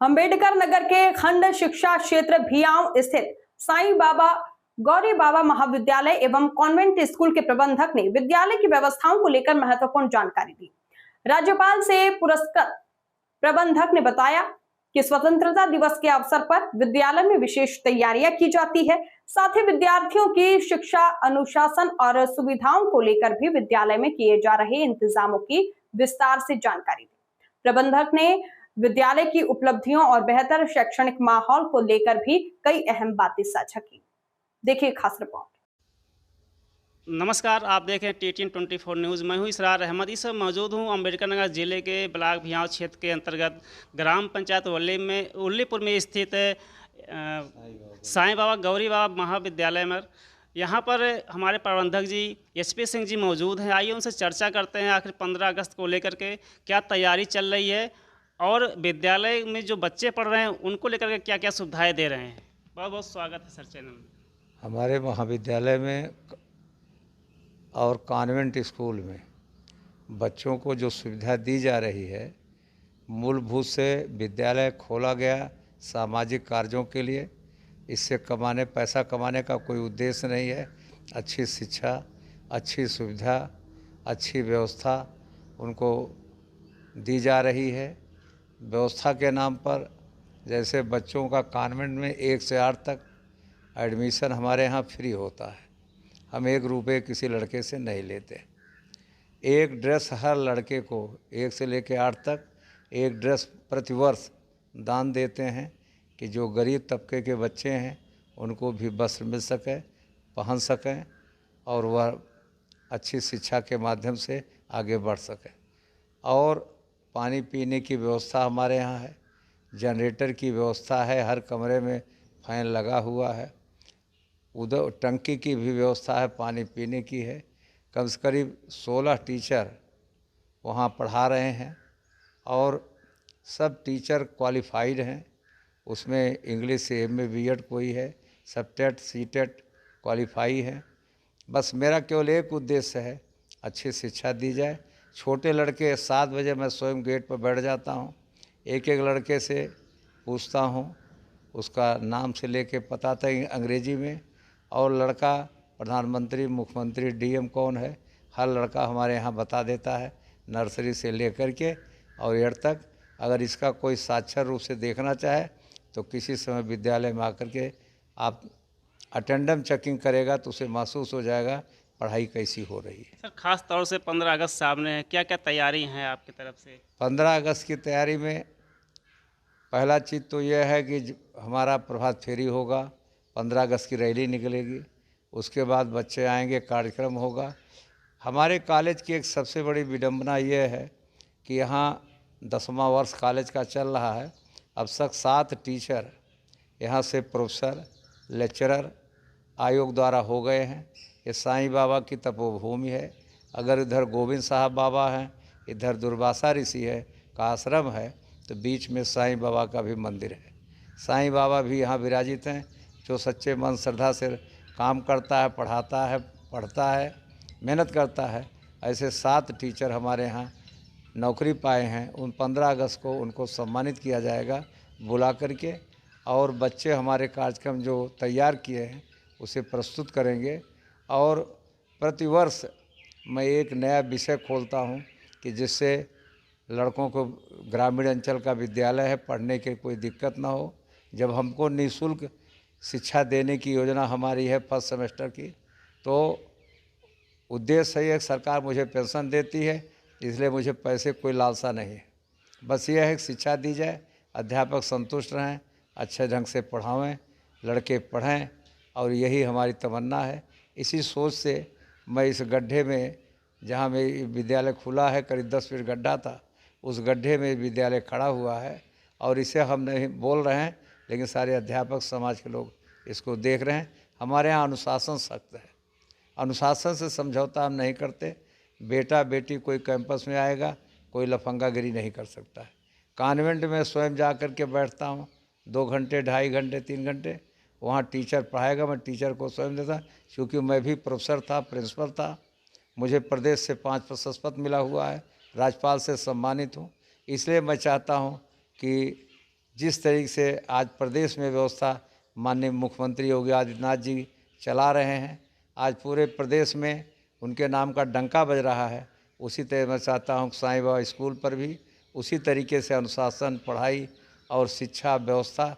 अम्बेडकर नगर के खंड शिक्षा क्षेत्र भियाव स्थित साईं बाबा गौरी बाबा महाविद्यालय एवं कॉन्वेंट स्कूल के प्रबंधक ने विद्यालय की व्यवस्थाओं को लेकर महत्वपूर्ण जानकारी दी। राज्यपाल से पुरस्कृत प्रबंधक ने बताया कि स्वतंत्रता दिवस के अवसर पर विद्यालय में विशेष तैयारियां की जाती है। साथ ही विद्यार्थियों की शिक्षा, अनुशासन और सुविधाओं को लेकर भी विद्यालय में किए जा रहे इंतजामों की विस्तार से जानकारी दी। प्रबंधक ने विद्यालय की उपलब्धियों और बेहतर शैक्षणिक माहौल को लेकर भी कई अहम बातें साझा की। देखिए खास रिपोर्ट। नमस्कार, आप देख रहे हैं TTN 24 न्यूज़। मैं हूं इसरार अहमद। इस समय मौजूद हूं अम्बेडकर नगर जिले के ब्लॉक भियाव क्षेत्र के अंतर्गत ग्राम पंचायत उल्लीपुर में स्थित साईं बाबा गौरी बाबा महाविद्यालय में। यहां पर हमारे प्रबंधक जी SP सिंह जी मौजूद हैं। आइए उनसे चर्चा करते हैं आखिर 15 अगस्त को लेकर के क्या तैयारी चल रही है और विद्यालय में जो बच्चे पढ़ रहे हैं उनको लेकर के क्या क्या सुविधाएँ दे रहे हैं। बहुत बहुत स्वागत है सर चैनल में। हमारे महाविद्यालय में और कॉन्वेंट स्कूल में बच्चों को जो सुविधा दी जा रही है, मूलभूत से विद्यालय खोला गया सामाजिक कार्यों के लिए। इससे पैसा कमाने का कोई उद्देश्य नहीं है। अच्छी शिक्षा, अच्छी सुविधा, अच्छी व्यवस्था उनको दी जा रही है। व्यवस्था के नाम पर जैसे बच्चों का कॉन्वेंट में 1 से 8 तक एडमिशन हमारे यहाँ फ्री होता है। हम 1 रुपये किसी लड़के से नहीं लेते। एक ड्रेस हर लड़के को 1 से लेकर 8 तक एक ड्रेस प्रतिवर्ष दान देते हैं कि जो गरीब तबके के बच्चे हैं उनको भी वस्त्र मिल सके, पहन सकें और वह अच्छी शिक्षा के माध्यम से आगे बढ़ सकें। और पानी पीने की व्यवस्था हमारे यहाँ है, जनरेटर की व्यवस्था है, हर कमरे में फैन लगा हुआ है, उधर टंकी की भी व्यवस्था है, पानी पीने की है। कम से करीब 16 टीचर वहाँ पढ़ा रहे हैं और सब टीचर क्वालिफाइड हैं। उसमें इंग्लिश से MA B.Ed कोई है, सब टेट CTET क्वालिफाई है। बस मेरा केवल एक उद्देश्य है, अच्छी शिक्षा दी जाए। छोटे लड़के 7 बजे मैं स्वयं गेट पर बैठ जाता हूँ, एक एक लड़के से पूछता हूँ, उसका नाम से लेके पता तक अंग्रेजी में, और लड़का प्रधानमंत्री, मुख्यमंत्री, DM कौन है, हर लड़का हमारे यहाँ बता देता है, नर्सरी से लेकर के और 8 तक। अगर इसका कोई साक्षर रूप से देखना चाहे तो किसी समय विद्यालय में आकर के आप अटेंडेंस चेकिंग करेगा तो उसे महसूस हो जाएगा पढ़ाई कैसी हो रही है। सर खास तौर से 15 अगस्त सामने है, क्या क्या तैयारी हैं आपकी तरफ से? 15 अगस्त की तैयारी में पहला चीज़ तो यह है कि हमारा प्रभात फेरी होगा, 15 अगस्त की रैली निकलेगी, उसके बाद बच्चे आएंगे, कार्यक्रम होगा। हमारे कॉलेज की एक सबसे बड़ी विडंबना यह है कि यहाँ 10वां वर्ष कॉलेज का चल रहा है। अब तक 7 टीचर यहाँ से प्रोफेसर, लेक्चरर आयोग द्वारा हो गए हैं। ये साईं बाबा की तपोभूमि है। अगर इधर गोविंद साहब बाबा हैं, इधर दुर्वासा ऋषि है का आश्रम है, तो बीच में साईं बाबा का भी मंदिर है। साईं बाबा भी यहाँ विराजित हैं। जो सच्चे मन श्रद्धा से काम करता है, पढ़ाता है, पढ़ता है, मेहनत करता है, ऐसे 7 टीचर हमारे यहाँ नौकरी पाए हैं। उन 15 अगस्त को उनको सम्मानित किया जाएगा बुला करके, और बच्चे हमारे कार्यक्रम जो तैयार किए हैं उसे प्रस्तुत करेंगे। और प्रतिवर्ष मैं एक नया विषय खोलता हूँ कि जिससे लड़कों को ग्रामीण अंचल का विद्यालय है, पढ़ने की कोई दिक्कत ना हो। जब हमको निःशुल्क शिक्षा देने की योजना हमारी है फर्स्ट सेमेस्टर की, तो उद्देश्य है सरकार मुझे पेंशन देती है, इसलिए मुझे पैसे कोई लालसा नहीं है। बस यह है कि शिक्षा दी जाए, अध्यापक संतुष्ट रहें, अच्छे ढंग से पढ़ावें, लड़के पढ़ें, और यही हमारी तमन्ना है। इसी सोच से मैं इस गड्ढे में, जहाँ मेरी विद्यालय खुला है, करीब 10 फीट गड्ढा था, उस गड्ढे में विद्यालय खड़ा हुआ है। और इसे हम नहीं बोल रहे हैं, लेकिन सारे अध्यापक समाज के लोग इसको देख रहे हैं। हमारे यहाँ अनुशासन सख्त है, अनुशासन से समझौता हम नहीं करते। बेटा बेटी कोई कैंपस में आएगा, कोई लफंगागिरी नहीं कर सकता है। कॉन्वेंट में स्वयं जा कर के बैठता हूँ, 2 घंटे, 2.5 घंटे, 3 घंटे वहाँ टीचर पढ़ाएगा, मैं टीचर को स्वयं देता, क्योंकि मैं भी प्रोफेसर था, प्रिंसिपल था। मुझे प्रदेश से 5 प्रशस्ति पत्र मिला हुआ है, राज्यपाल से सम्मानित हूँ। इसलिए मैं चाहता हूँ कि जिस तरीके से आज प्रदेश में व्यवस्था माननीय मुख्यमंत्री योगी आदित्यनाथ जी चला रहे हैं, आज पूरे प्रदेश में उनके नाम का डंका बज रहा है। उसी तरह मैं चाहता हूँ कि साईं बाबा स्कूल पर भी उसी तरीके से अनुशासन, पढ़ाई और शिक्षा व्यवस्था